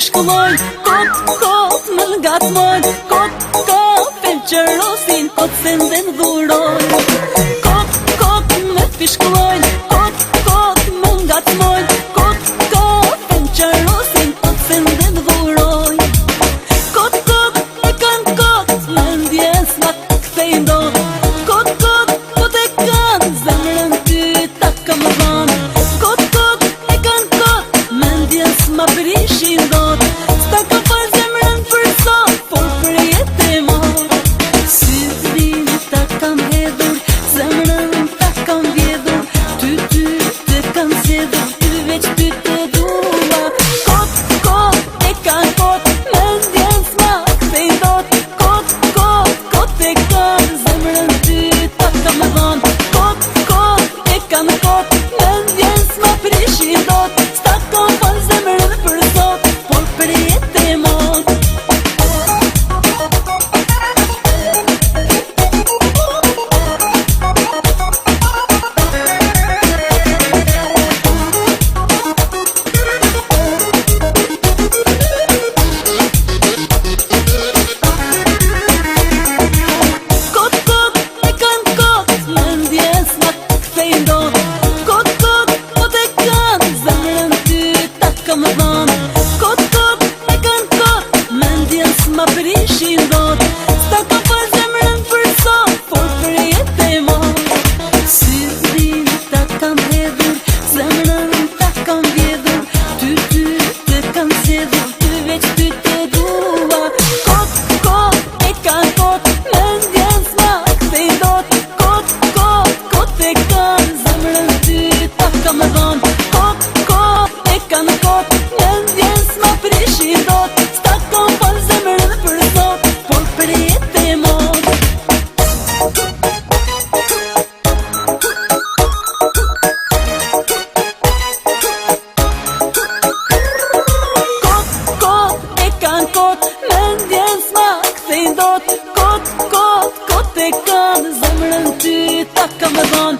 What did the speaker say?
Shkulloj, kot, më ngatmoj, kot, felqerosin, kot se ndën dhuroj. Kot, më fishkulloj, kot, më ngatmoj, kot, felqerosin, kot se ndën dhuroj. Kot, e kanë kot, më ndjes ma kthej ndot. Kot, kot e kanë, zemrën ty ta kam dhon. Kot, e kanë kot, më ndjes ma prishin ndot. Kot e kanë zemrën ty ta kam dhon.